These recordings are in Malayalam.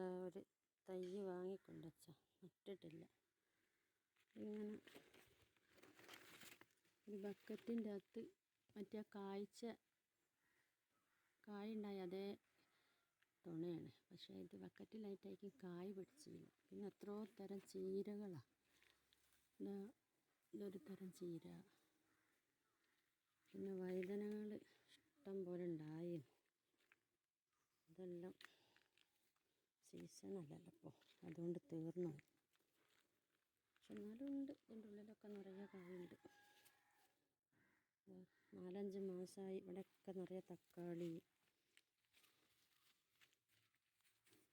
ഒരു തൈ വാങ്ങിക്കൊണ്ടുവച്ച നട്ടിട്ടില്ല. ഇങ്ങനെ ഒരു ബക്കറ്റിൻ്റെ അകത്ത് മറ്റേ കായുണ്ടായി അതേ തുണയാണ്. പക്ഷേ ഇത് ബക്കറ്റിലായിട്ടേക്ക് കായ് പിടിച്ചില്ല. പിന്നെ എത്രയോ തരം ചീരകളാണ്. ഇതൊരു തരം ചീര. പിന്നെ വഴുതനകൾ ഇഷ്ടം പോലെ ഉണ്ടായി. ഇതെല്ലാം സീസണല്ലല്ലോ ഇപ്പോൾ, അതുകൊണ്ട് തീർന്നു. പക്ഷെ എന്നാലും ഉണ്ട്, ഇതിൻ്റെ ഉള്ളിലൊക്കെ നിറയെ കായുണ്ട്. 4-5 മാസമായി. ഇവിടെയൊക്കെ നിറയെ തക്കാളി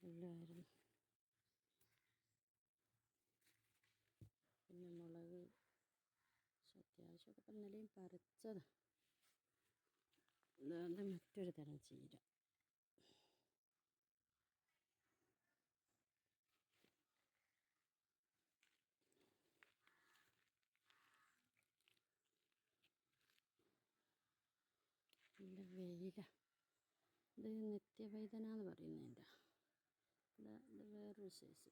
എല്ലായിരുന്നു. പിന്നെ മുളക് അത്യാവശ്യമൊക്കെ ഇപ്പം ഇന്നലെയും പറിച്ചതാണ്. ഇതാണ് മറ്റൊരു തരം ചീര. നല്ല വെയില. ഇത് നിത്യവൈദന എന്ന് പറയുന്നതിൻ്റെ. ഇത് വേറൊരു സൈസ്.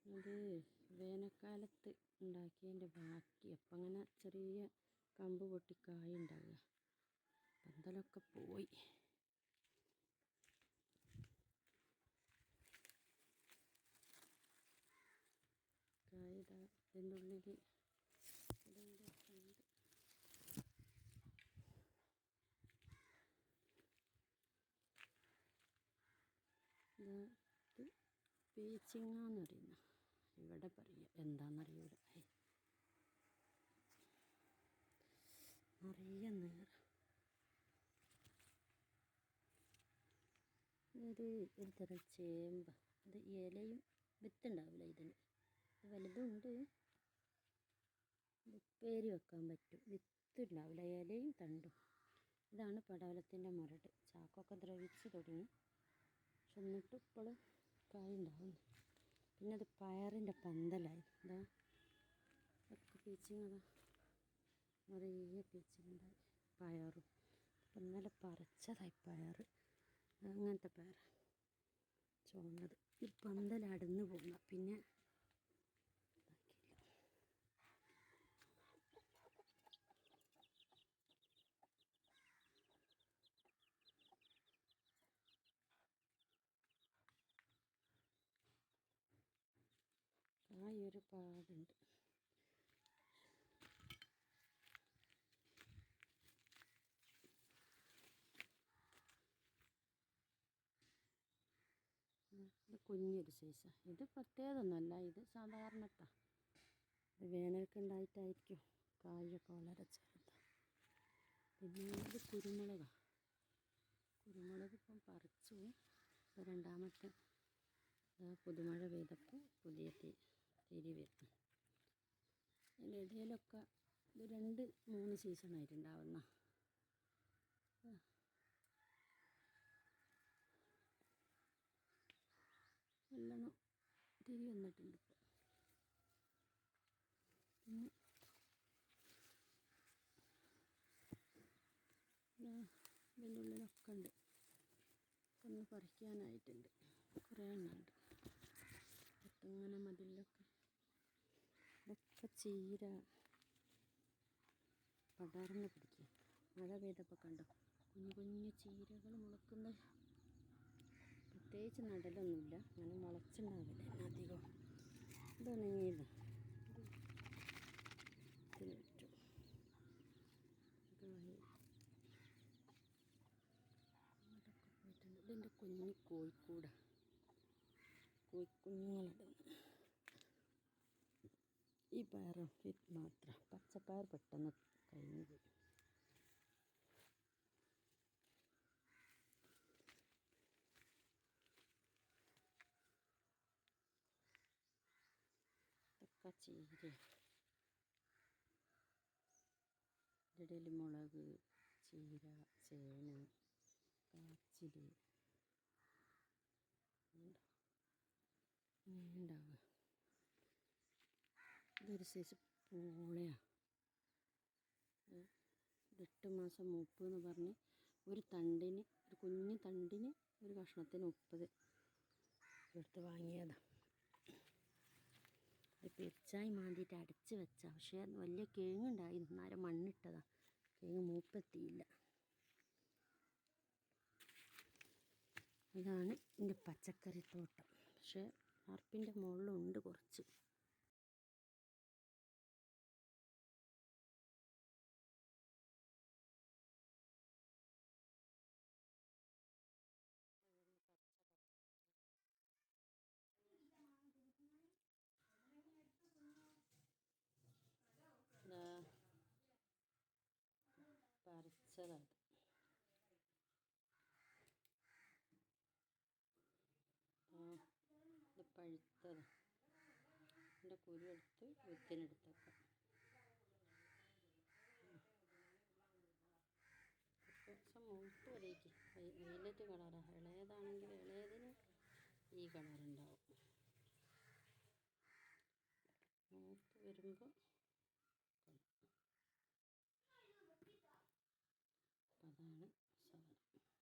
അത് വേനൽക്കാലത്ത് ഉണ്ടാക്കിയതിൻ്റെ ബാക്കി. അപ്പം അങ്ങനെ ചെറിയ കമ്പ് പൊട്ടി കായ ഉണ്ടാവുക. പന്തലൊക്കെ പോയി. കായ ഇതിൻ്റെ ഉള്ളിൽ ഇതിൻ്റെ ഉണ്ട്. ഇത് പീച്ചിങ്ങ എന്ന് പറയുന്ന ഇവിടെ പറയുക, എന്താണെന്നറിയൂല. നിറയെ നേർ. ഒരു തരം ചേമ്പ്. ഇത് ഇലയും വിത്തുണ്ടാവില്ല ഇതിന്. ഇത് വലുതുണ്ട്. ഉപ്പേരി വെക്കാൻ പറ്റും. വിത്തുണ്ടാവില്ല, ഇലയും തണ്ടും. ഇതാണ് പടവലത്തിൻ്റെ മുരട്. ചാക്കൊക്കെ ദ്രവിച്ച് തുടങ്ങി. പക്ഷെ എന്നിട്ട് ഇപ്പോഴും കായുണ്ടാവുന്നു. പിന്നെ അത് പയറിൻ്റെ പന്തലായി. ഇതാ ഒക്കെ പീച്ചിങ്ങതാ, നിറയെ പീച്ചിങ്ങുണ്ടായി. പയറും അപ്പം ഇന്നലെ പറിച്ചതായി പയർ. അങ്ങനത്തെ പയർ ചുവന്നത്. ഈ പന്തലടന്ന് പോകുന്ന പിന്നെ ഇതാക്കിയില്ല. കായ് ഒരുപാടുണ്ട്. ഇത് കുഞ്ഞൊരു സൈസാണ്. ഇത് പ്രത്യേകമൊന്നുമല്ല, ഇത് സാധാരണട്ടാ. ഇത് വേനൽക്ക് ഉണ്ടായിട്ടായിരിക്കും കായൊക്കെ വളരെ ചെറുതാണ്. പിന്നെ ഇത് കുരുമുളകാണ്. കുരുമുളക് ഇപ്പം പറിച്ചു. ഇപ്പോൾ രണ്ടാമത്തെ പുതുമഴ പെയ്തപ്പോൾ പുതിയ തിരി വരുന്നു. അതിൻ്റെ ഇടയിലൊക്കെ ഇത് 2-3 സീസണായിട്ടുണ്ടാവുന്ന നല്ലോണം തിരി വന്നിട്ടുണ്ട് ഇപ്പോൾ. പിന്നെ ഇതിൻ്റെ ഉള്ളിലൊക്കെ ഉണ്ട്. ഒന്ന് പറിക്കാനായിട്ടുണ്ട്. കുറേ എണ്ണമുണ്ട്. ഇങ്ങനെ മതിലൊക്കെ ഇതൊക്കെ ചീര പടർന്ന് പിടിക്കുക. മഴ പെയ്തപ്പോൾ കണ്ടോ കുഞ്ഞു കുഞ്ഞു ചീരകൾ മുളക്കുന്നത്. പ്രത്യേകിച്ച് നടലൊന്നുമില്ല, അങ്ങനെ മുളച്ചുണ്ടാവില്ല അധികം. ഇതൊന്നെങ്കിലും ഇതിന് പറ്റും. അങ്ങോട്ടൊക്കെ പോയിട്ടുണ്ട്. ഇതിൻ്റെ കുഞ്ഞു കോഴിക്കുഞ്ഞുങ്ങളിടുന്നു. ഈ പയറും മാത്രം. പച്ചപ്പയർ പെട്ടെന്ന് കഴിഞ്ഞു പോയി. ഇതൊക്കെ ചീര. ഇടയിൽ മുളക്, ചീര, ചേന, കാച്ചിൽ ഉണ്ടാവുക. ഇതൊരു സൈസ് പൂളയാണ്. 8 മാസം മൂപ്പ് എന്ന് പറഞ്ഞ് ഒരു തണ്ടിന്, ഒരു കുഞ്ഞു തണ്ടിന് ഒരു കഷ്ണത്തിന് 30 എടുത്ത് വാങ്ങിയതാണ്. ഇത് പെരിച്ചായി മാണ്ടിയിട്ട് അടച്ച് വെച്ച, പക്ഷേ വലിയ കിഴങ്ങുണ്ടായി, നേരം മണ്ണിട്ടതാണ്, കിഴങ്ങ് മൂപ്പെത്തിയില്ല. ഇതാണ് എൻ്റെ പച്ചക്കറി തോട്ടം. പക്ഷേ വാർപ്പിൻ്റെ മുകളിലുണ്ട് കുറച്ച്. പറിച്ചതാണ്. ഇത് പഴുത്തതാണ്. ഇതിൻ്റെ കുരു എടുത്ത് വിത്തിനെടുത്തേക്കാം. കുറച്ച് മൂത്ത് വരേക്ക് വൈലറ്റ് കളറാണ്. ഇളയതാണെങ്കിൽ ഇളയതിന് ഈ കളറുണ്ടാവും. മൂത്ത് വരുമ്പോൾ